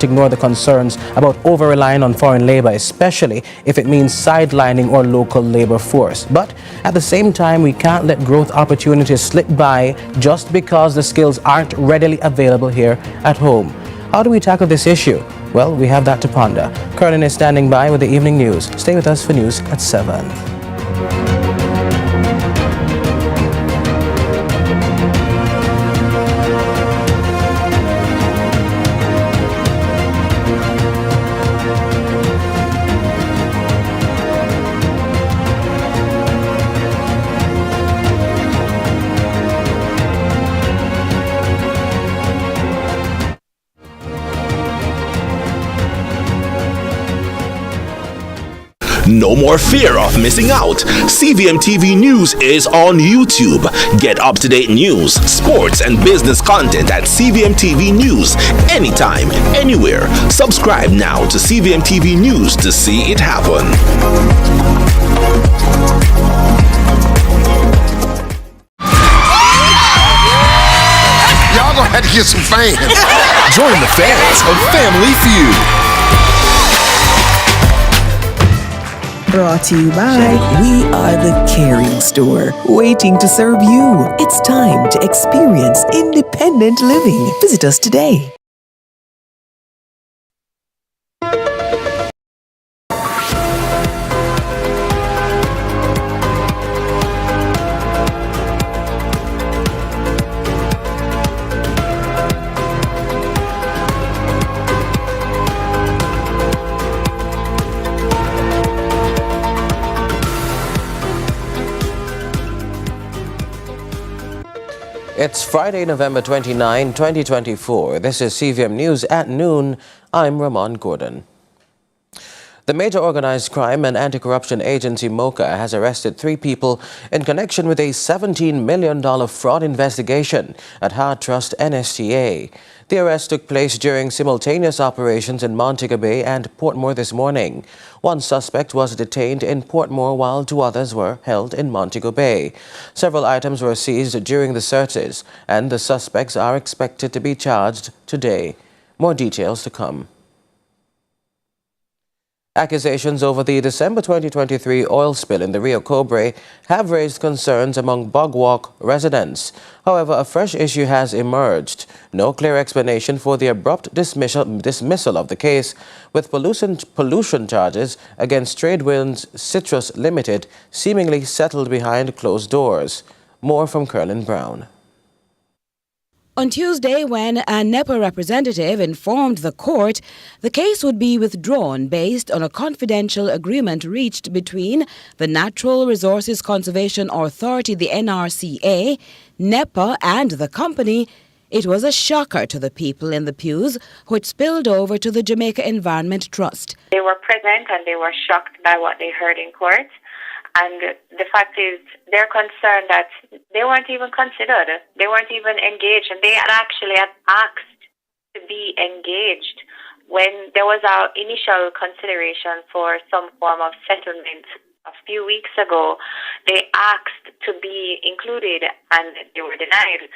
Ignore the concerns about over-relying on foreign labor, especially if it means sidelining our local labor force. But at the same time, we can't let growth opportunities slip by just because the skills aren't readily available here at home. How do we tackle this issue? Well, we have that to ponder. Curlin is standing by with the evening news. Stay with us for news at 7. No more fear of missing out. CVM TV News is on YouTube. Get up-to-date news, sports, and business content at CVM TV News anytime, anywhere. Subscribe now to CVM TV News to see it happen. Y'all gonna have to get some fans. Join the fans of Family Feud. Brought to you by We Are the Caring Store, waiting to serve you. It's time to experience independent living. Visit us today. It's Friday, November 29, 2024. This is CVM News at noon. I'm Ramon Gordon. The Major Organized Crime and Anti-Corruption Agency, MOCA, has arrested 3 people in connection with a $17 million fraud investigation at Hard Trust NSTA. The arrest took place during simultaneous operations in Montego Bay and Portmore this morning. One suspect was detained in Portmore while 2 others were held in Montego Bay. Several items were seized during the searches, and the suspects are expected to be charged today. More details to come. Accusations over the December 2023 oil spill in the Rio Cobre have raised concerns among Bogwalk residents. However, a fresh issue has emerged. No clear explanation for the abrupt dismissal of the case, with pollution charges against Tradewinds Citrus Limited seemingly settled behind closed doors. More from Curlin Brown. On Tuesday, when a NEPA representative informed the court the case would be withdrawn based on a confidential agreement reached between the Natural Resources Conservation Authority, the NRCA, NEPA, and the company, it was a shocker to the people in the pews who had spilled over to the Jamaica Environment Trust. They were present and they were shocked by what they heard in court. And the fact is, they're concerned that they weren't even considered. They weren't even engaged. And they had actually asked to be engaged when there was our initial consideration for some form of settlement a few weeks ago. They asked to be included and they were denied.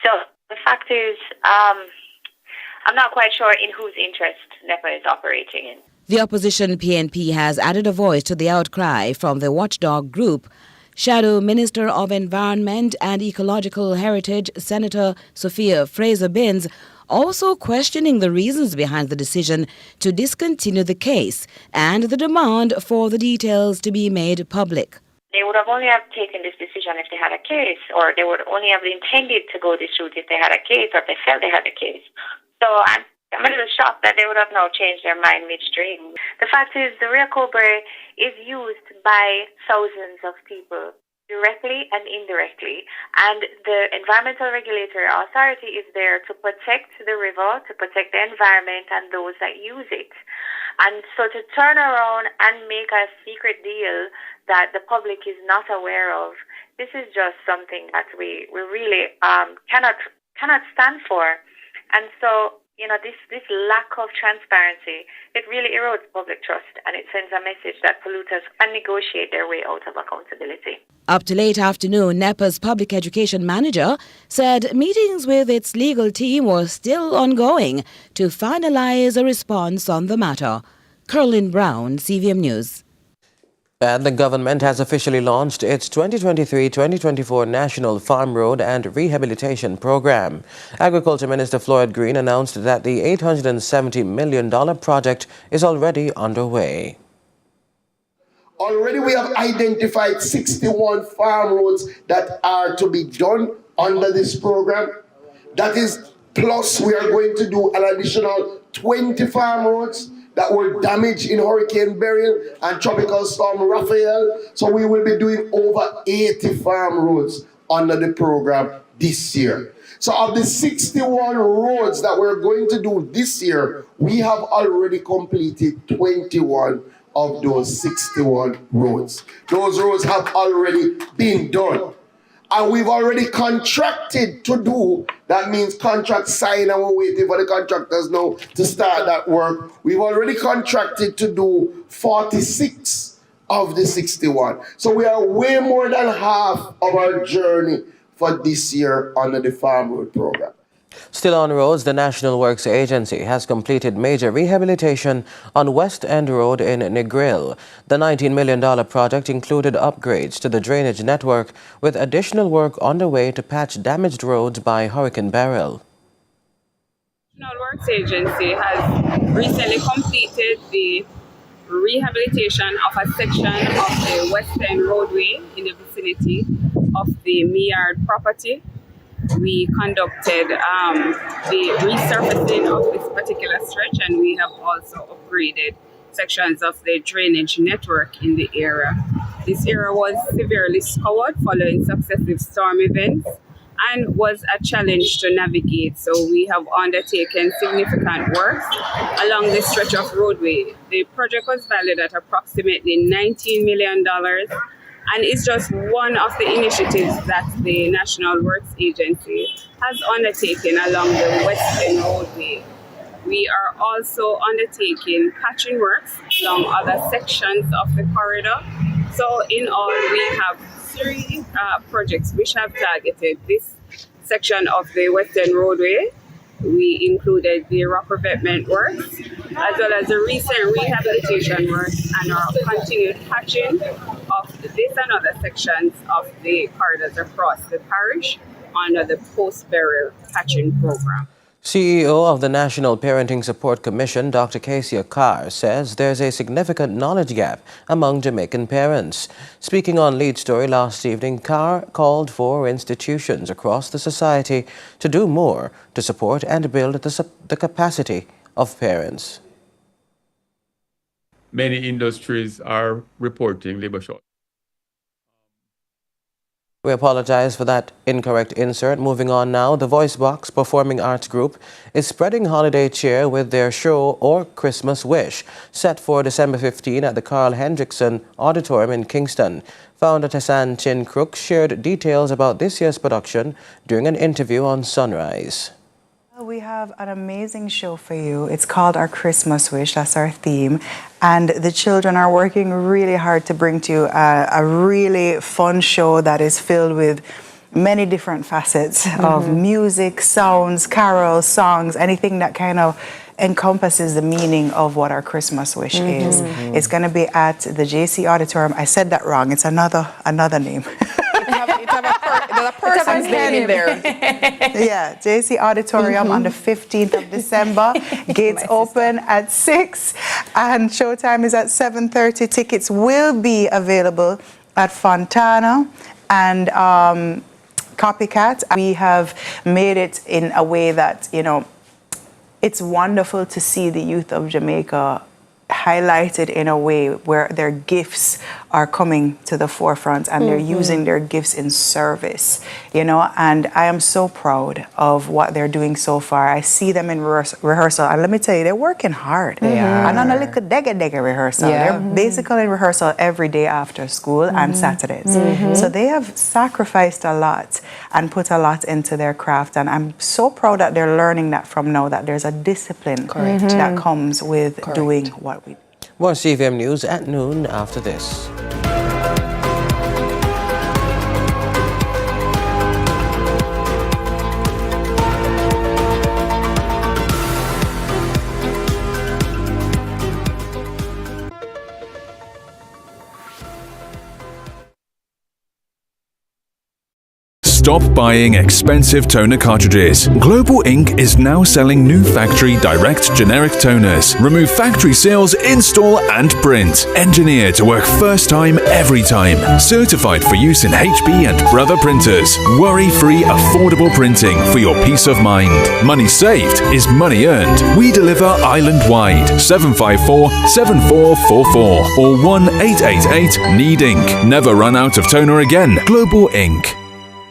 So the fact is, I'm not quite sure in whose interest NEPA is operating in. The opposition PNP has added a voice to the outcry from the watchdog group. Shadow Minister of Environment and Ecological Heritage, Senator Sophia Fraser-Binns, also questioning the reasons behind the decision to discontinue the case and the demand for the details to be made public. They would have only have taken this decision if they had a case, or they would only have intended to go this route if they had a case, or if they felt they had a case. So I'm a little shocked that they would have now changed their mind midstream. The fact is, the Rio Cobre is used by thousands of people, directly and indirectly. And the environmental regulatory authority is there to protect the river, to protect the environment and those that use it. And so to turn around and make a secret deal that the public is not aware of, this is just something that we really cannot stand for. And so this lack of transparency, it really erodes public trust, and it sends a message that polluters can negotiate their way out of accountability. Up to late afternoon, NEPA's public education manager said meetings with its legal team were still ongoing to finalize a response on the matter. Curlin Brown, CVM News. And the government has officially launched its 2023-2024 National Farm Road and Rehabilitation Program. Agriculture Minister Floyd Green announced that the $870 million project is already underway. Already we have identified 61 farm roads that are to be done under this program. That is, plus we are going to do an additional 20 farm roads that were damaged in Hurricane Beryl and Tropical Storm Raphael. So we will be doing over 80 farm roads under the program this year. So of the 61 roads that we're going to do this year, we have already completed 21 of those 61 roads. Those roads have already been done. And we've already contracted to do, that means contract signed and we're waiting for the contractors now to start that work. We've already contracted to do 46 of the 61. So we are way more than half of our journey for this year under the Farm Road program. Still on roads, the National Works Agency has completed major rehabilitation on West End Road in Negril. The $19 million project included upgrades to the drainage network, with additional work underway to patch damaged roads by Hurricane Beryl. The National Works Agency has recently completed the rehabilitation of a section of the West End roadway in the vicinity of the Meard property. We conducted the resurfacing of this particular stretch, and we have also upgraded sections of the drainage network in the area. This area was severely scoured following successive storm events and was a challenge to navigate. So we have undertaken significant works along this stretch of roadway. The project was valued at approximately $19 million. And it's just one of the initiatives that the National Works Agency has undertaken along the West End roadway. We are also undertaking patching works along other sections of the corridor. So in all, we have 3 projects which have targeted this section of the West End roadway. We included the rock revetment works, as well as the recent rehabilitation works and our continued patching of this and other sections of the corridors across the parish under the post-burial patching program. CEO of the National Parenting Support Commission, Dr. Kesia Carr, says there's a significant knowledge gap among Jamaican parents. Speaking on Lead Story last evening, Carr called for institutions across the society to do more to support and build the capacity of parents. Many industries are reporting labor shortages. We apologize for that incorrect insert. Moving on now, the Voice Box Performing Arts Group is spreading holiday cheer with their show or Christmas Wish, set for December 15 at the Carl Hendrickson Auditorium in Kingston. Founder Tessan Chin Crook shared details about this year's production during an interview on Sunrise. We have an amazing show for you. It's called Our Christmas Wish. That's our theme. And the children are working really hard to bring to you a really fun show that is filled with many different facets of music, sounds, carols, songs, anything that kind of encompasses the meaning of what our Christmas wish is. It's going to be at the JC Auditorium. I said that wrong. It's another name. There's a person's name in there. Yeah, JC Auditorium on the 15th of December. Gates open at 6 and showtime is at 7:30. Tickets will be available at Fontana and Copycat. We have made it in a way that, you know, it's wonderful to see the youth of Jamaica highlighted in a way where their gifts are coming to the forefront and they're using their gifts in service, and I am so proud of what they're doing so far. I see them in rehearsal, and let me tell you, they're working hard. They are. And on a little dega rehearsal. Yeah. They're basically in rehearsal every day after school and Saturdays. So they have sacrificed a lot and put a lot into their craft, and I'm so proud that they're learning that from now, that there's a discipline that comes with doing what we do. More CVM News at noon after this. Stop buying expensive toner cartridges. Global Ink is now selling new factory direct generic toners. Remove factory seals, install and print. Engineered to work first time, every time. Certified for use in HP and Brother printers. Worry-free, affordable printing for your peace of mind. Money saved is money earned. We deliver island-wide. 754-7444 or 1-888-NEED INK. Never run out of toner again. Global Ink.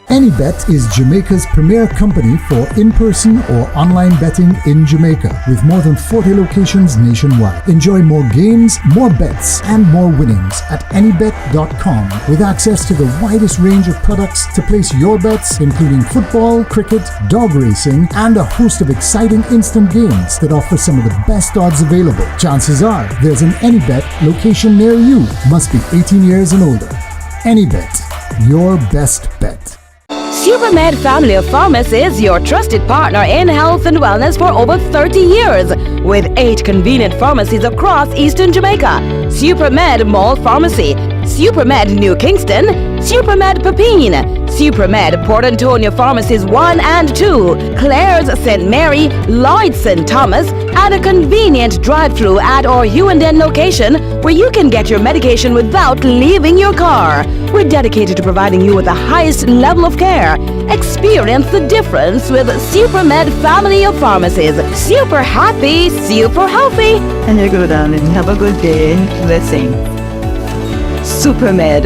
AnyBet is Jamaica's premier company for in-person or online betting in Jamaica, with more than 40 locations nationwide. Enjoy more games, more bets, and more winnings at anybet.com, with access to the widest range of products to place your bets, including football, cricket, dog racing, and a host of exciting instant games that offer some of the best odds available. Chances are there's an AnyBet location near you. Must be 18 years and older. AnyBet, your best bet. SuperMed Family of Pharmacies, your trusted partner in health and wellness for over 30 years, with 8 convenient pharmacies across Eastern Jamaica. SuperMed Mall Pharmacy, SuperMed New Kingston, SuperMed Pepine, SuperMed Port Antonio Pharmacies 1 and 2, Claire's St. Mary, Lloyd's St. Thomas, and a convenient drive-through at our Hughenden location where you can get your medication without leaving your car. We're dedicated to providing you with the highest level of care. Experience the difference with SuperMed Family of Pharmacies. Super happy, super healthy. And you go down and have a good day. Blessing. SuperMed.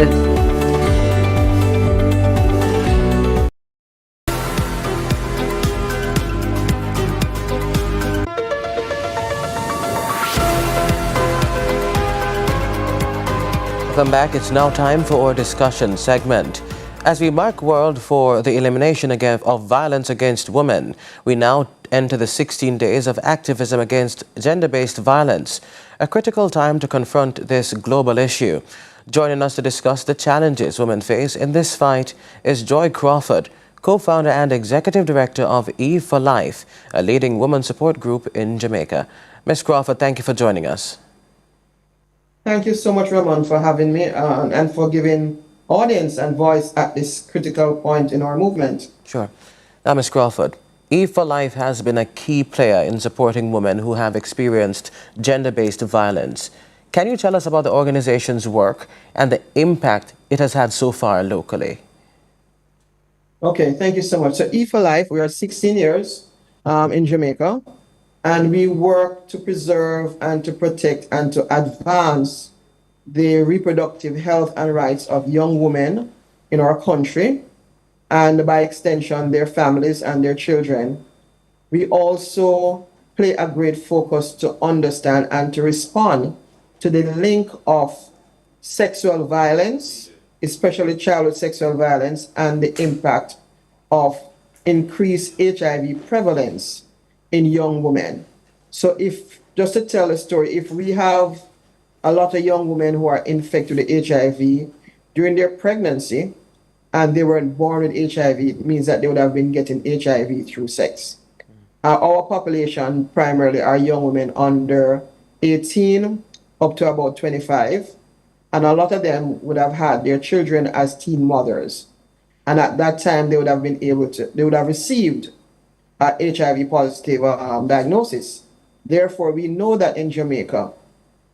Welcome back. It's now time for our discussion segment. As we mark World for the Elimination of Violence Against Women, we now enter the 16 days of activism against gender-based violence, a critical time to confront this global issue. Joining us to discuss the challenges women face in this fight is Joy Crawford, co-founder and executive director of Eve for Life, a leading women support group in Jamaica. Ms. Crawford, thank you for joining us. Thank you so much, Ramon, for having me and for giving audience and voice at this critical point in our movement. Sure. Now, Ms. Crawford, Eve for Life has been a key player in supporting women who have experienced gender-based violence. Can you tell us about the organization's work and the impact it has had so far locally? Okay, thank you so much. So Eve for Life, we are 16 years in Jamaica, and we work to preserve and to protect and to advance the reproductive health and rights of young women in our country, and by extension, their families and their children. We also play a great focus to understand and to respond to the link of sexual violence, especially childhood sexual violence, and the impact of increased HIV prevalence in young women. So if, just to tell a story, if we have a lot of young women who are infected with HIV during their pregnancy and they weren't born with HIV, it means that they would have been getting HIV through sex. Our population primarily are young women under 18 up to about 25, and a lot of them would have had their children as teen mothers. And at that time, they would have received a HIV positive diagnosis. Therefore, we know that in Jamaica,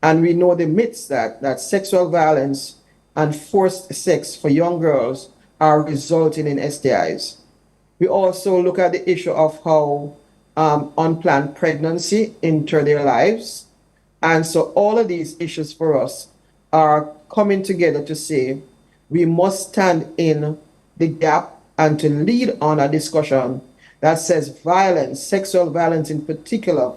and we know the myths that sexual violence and forced sex for young girls are resulting in STIs. We also look at the issue of how unplanned pregnancy enter their lives, And so all of these issues for us are coming together to say we must stand in the gap and to lead on a discussion that says violence, sexual violence in particular,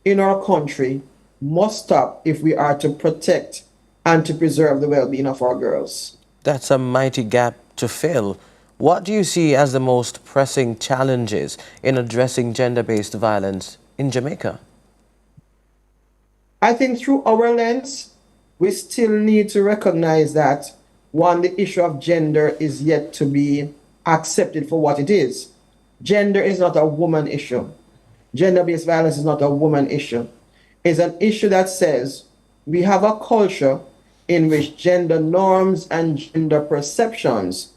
in our country must stop if we are to protect and to preserve the well-being of our girls. That's a mighty gap to fill. What do you see as the most pressing challenges in addressing gender-based violence in Jamaica? I think through our lens, we still need to recognize that, one, the issue of gender is yet to be accepted for what it is. Gender is not a woman issue. Gender-based violence is not a woman issue. It's an issue that says we have a culture in which gender norms and gender perceptions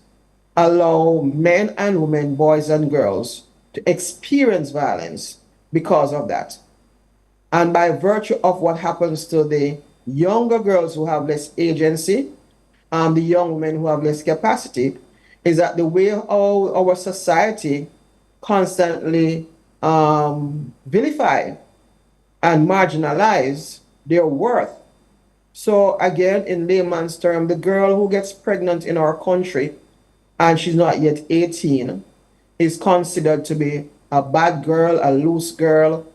allow men and women, boys and girls, to experience violence because of that. And by virtue of what happens to the younger girls who have less agency, the young women who have less capacity, is that the way our society constantly vilify and marginalize their worth. So again, in layman's term, the girl who gets pregnant in our country and she's not yet 18 is considered to be a bad girl, a loose girl.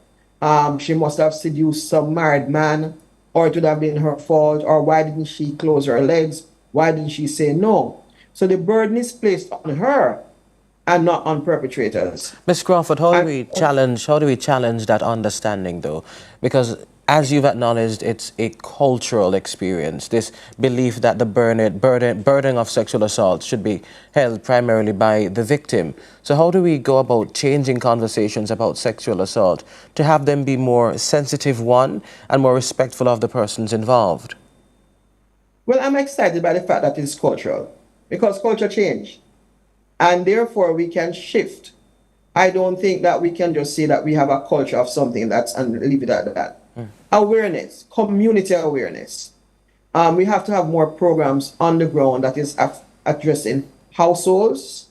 She must have seduced some married man, or it would have been her fault, or why didn't she close her legs? Why didn't she say no? So the burden is placed on her and not on perpetrators. Ms. Crawford, how do we challenge that understanding though? Because as you've acknowledged, it's a cultural experience, this belief that the burden of sexual assault should be held primarily by the victim. So how do we go about changing conversations about sexual assault to have them be more sensitive, one, and more respectful of the persons involved? Well, I'm excited by the fact that it's cultural, because culture change, and therefore we can shift. I don't think that we can just say that we have a culture of something and leave it at that. Awareness, community awareness. We have to have more programs on the ground that is addressing households,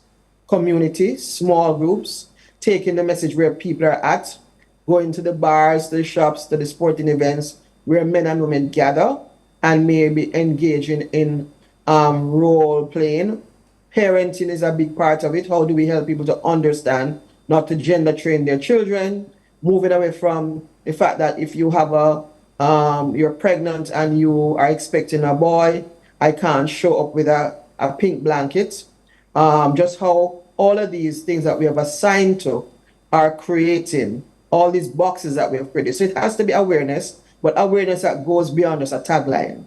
communities, small groups, taking the message where people are at, going to the bars, to the shops, to the sporting events where men and women gather and maybe engaging in role playing. Parenting is a big part of it. How do we help people to understand not to gender train their children, moving away from the fact that if you have you're pregnant and you are expecting a boy, I can't show up with a pink blanket. Just how all of these things that we have assigned to are creating all these boxes that we have created. So it has to be awareness, but awareness that goes beyond just a tagline.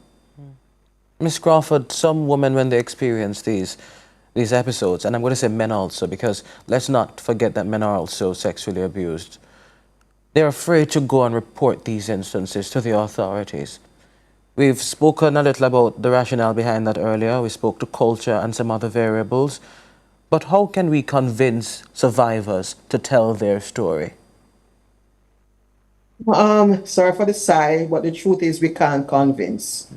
Ms. Crawford, some women, when they experience these episodes, and I'm going to say men also, because let's not forget that men are also sexually abused, they're afraid to go and report these instances to the authorities. We've spoken a little about the rationale behind that earlier. We spoke to culture and some other variables. But how can we convince survivors to tell their story? Sorry for the sigh, but the truth is we can't convince.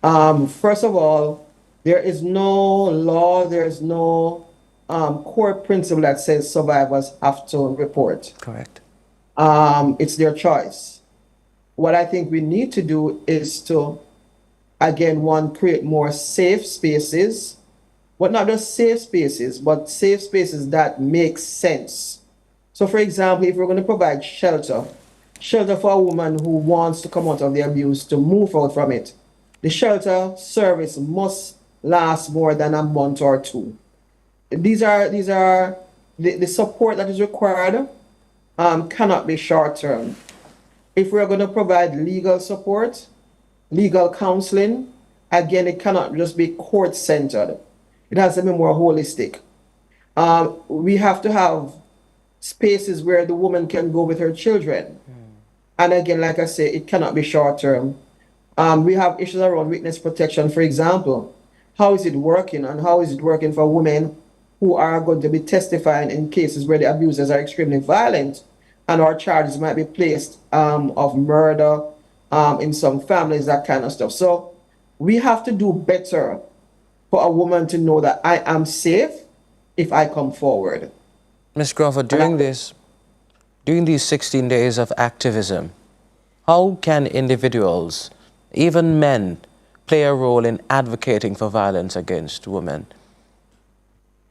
First of all, there is no law, there is no core principle that says survivors have to report. Correct. It's their choice. What I think we need to do is to, again, one, create more safe spaces, but not just safe spaces, but safe spaces that make sense. So for example, if we're going to provide shelter for a woman who wants to come out of the abuse, to move out from it, the shelter service must last more than a month or two. These are the support that is required cannot be short-term. If we're going to provide legal support, legal counseling, again, it cannot just be court-centered. It has to be more holistic. We have to have spaces where the woman can go with her children. And again, like I say, it cannot be short-term. We have issues around witness protection, for example. How is it working, and how is it working for women who are going to be testifying in cases where the abusers are extremely violent and our charges might be placed of murder in some families, that kind of stuff. So we have to do better for a woman to know that I am safe if I come forward. Ms. Crawford, during these 16 days of activism, How can individuals, even men, play a role in advocating for violence against women?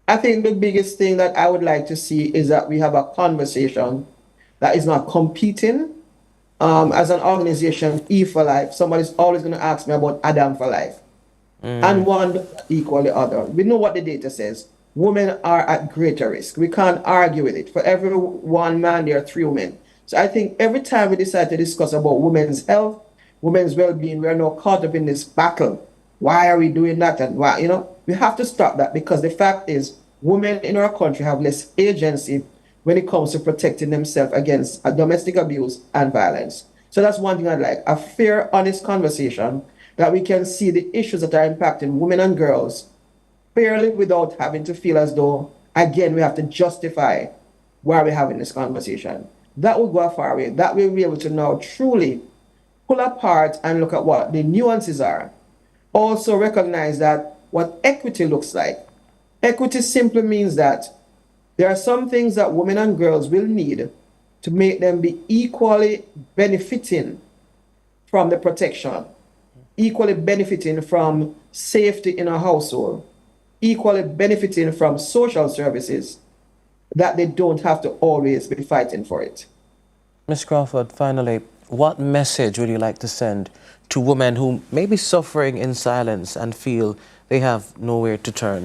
I think the biggest thing that I would like to see is that we have a conversation that is not competing. As an organization, E for Life, somebody's always going to ask me about Adam for Life. And one equal the other. We know what the data says. Women are at greater risk. We can't argue with it. For every one man, there are 3 women. So I think every time we decide to discuss about women's health, women's well-being, we are now caught up in this battle. Why are we doing that? And why, we have to stop that, because the fact is women in our country have less agency when it comes to protecting themselves against domestic abuse and violence. So that's one thing I'd like, a fair, honest conversation that we can see the issues that are impacting women and girls fairly without having to feel as though, again, we have to justify why we're having this conversation. That will go a far way. That way we'll be able to now truly pull apart and look at what the nuances are. Also recognize that what equity looks like. Equity simply means that there are some things that women and girls will need to make them be equally benefiting from the protection, equally benefiting from safety in a household, equally benefiting from social services, that they don't have to always be fighting for it. Ms. Crawford, finally, what message would you like to send to women who may be suffering in silence and feel they have nowhere to turn?